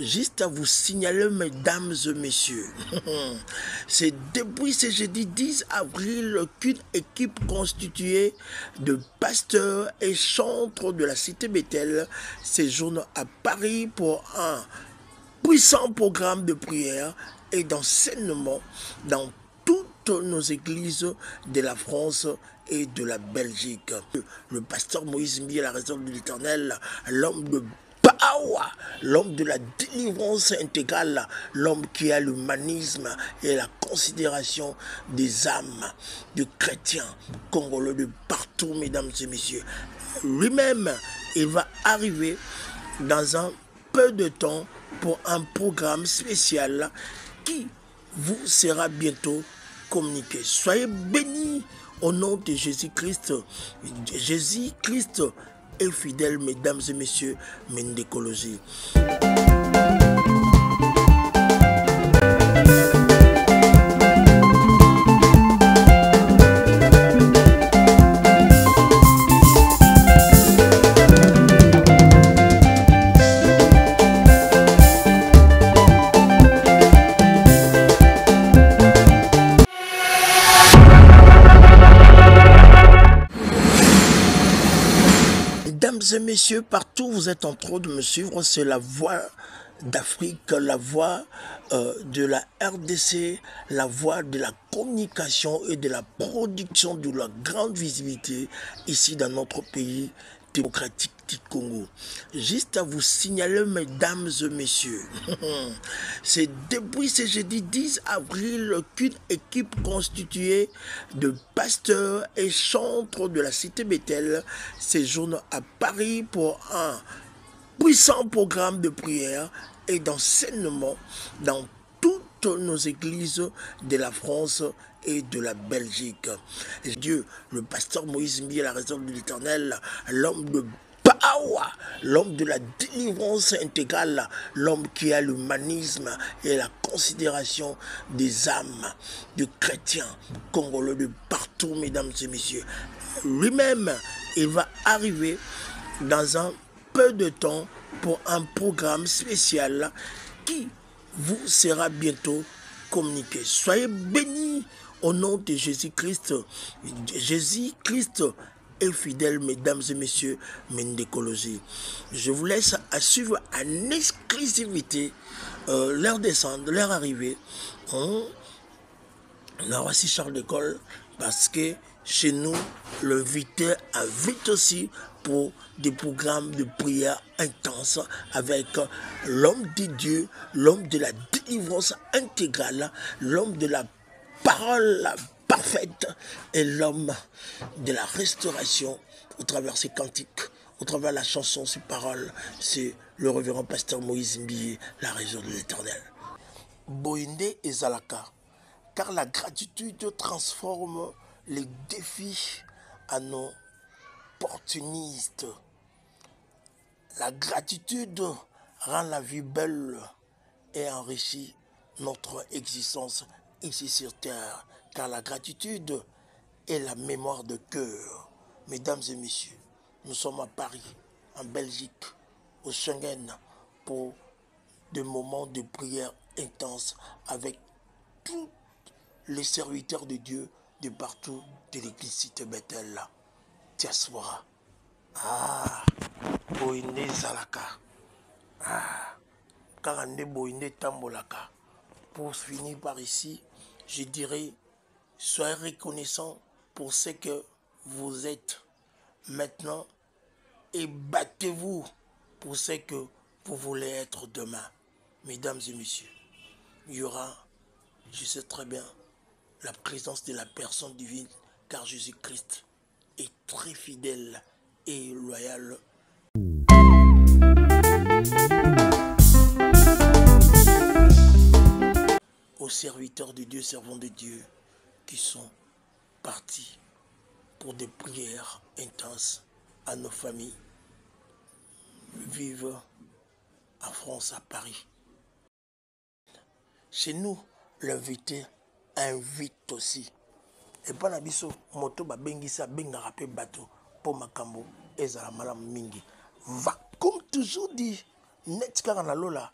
Juste à vous signaler, mesdames et messieurs, c'est depuis ce jeudi 10 avril qu'une équipe constituée de pasteurs et chantres de la cité Bethel séjourne à Paris pour un puissant programme de prière et d'enseignement dans toutes nos églises de la France et de la Belgique. Le pasteur Moïse Mbié, la raison de l'Éternel, l'homme de Bawa, l'homme de la délivrance intégrale, l'homme qui a l'humanisme et la considération des âmes de chrétiens congolais de partout, mesdames et messieurs. Lui-même, il va arriver dans un peu de temps pour un programme spécial qui vous sera bientôt communiqué. Soyez bénis au nom de Jésus-Christ. Jésus-Christ est fidèle, mesdames et messieurs, Mendécologie. Mesdames et messieurs, partout où vous êtes en train de me suivre, c'est la voix d'Afrique, la voix de la RDC, la voix de la communication et de la production de la grande visibilité ici dans notre pays démocratique du Congo. Juste à vous signaler, mesdames et messieurs, c'est depuis ce jeudi 10 avril qu'une équipe constituée de pasteurs et chantres de la cité Bethel séjourne à Paris pour un puissant programme de prière et d'enseignement dans toutes nos églises de la France et de la Belgique. Dieu, le pasteur Moïse Mbié, la raison de l'Éternel, l'homme de Bawa, l'homme de la délivrance intégrale, l'homme qui a l'humanisme et la considération des âmes de chrétiens congolais de partout, mesdames et messieurs. Lui-même, il va arriver dans un peu de temps pour un programme spécial qui vous sera bientôt communiqué. Soyez bénis au nom de Jésus-Christ. Jésus-Christ est fidèle, mesdames et messieurs, Mendécologie. Je vous laisse à suivre en exclusivité leur descente, leur arrivée. On a aussi Charles de Gaulle parce que chez nous, l'invité invite aussi pour des programmes de prière intenses avec l'homme de Dieu, l'homme de la délivrance intégrale, l'homme de la parole parfaite et l'homme de la restauration au travers ses cantiques, au travers la chanson, ses paroles. C'est le révérend pasteur Moïse Mbié, la raison de l'Éternel. Boinde et Zalaka, car la gratitude transforme les défis à nos opportunistes. La gratitude rend la vie belle et enrichit notre existence ici sur terre, car la gratitude est la mémoire de cœur. Mesdames et messieurs, nous sommes à Paris, en Belgique, au Schengen, pour des moments de prière intense avec tous les serviteurs de Dieu de partout de l'église Cité Bethel, diaspora. Ah, Boine Zalaka. Ah, Karande Boine Tambolaka. Pour finir par ici, je dirais, soyez reconnaissants pour ce que vous êtes maintenant et battez-vous pour ce que vous voulez être demain. Mesdames et messieurs, il y aura, je sais très bien, la présence de la personne divine, car Jésus-Christ est très fidèle et loyal. Aux serviteurs de Dieu, servants de Dieu, qui sont partis pour des prières intenses à nos familles, vivent en France, à Paris. Chez nous, l'invité invite aussi. Et pas la biso, moto ba bengisa benga rapé bateau pour makambo ezala malam mingi. Va comme toujours dit, net karana lola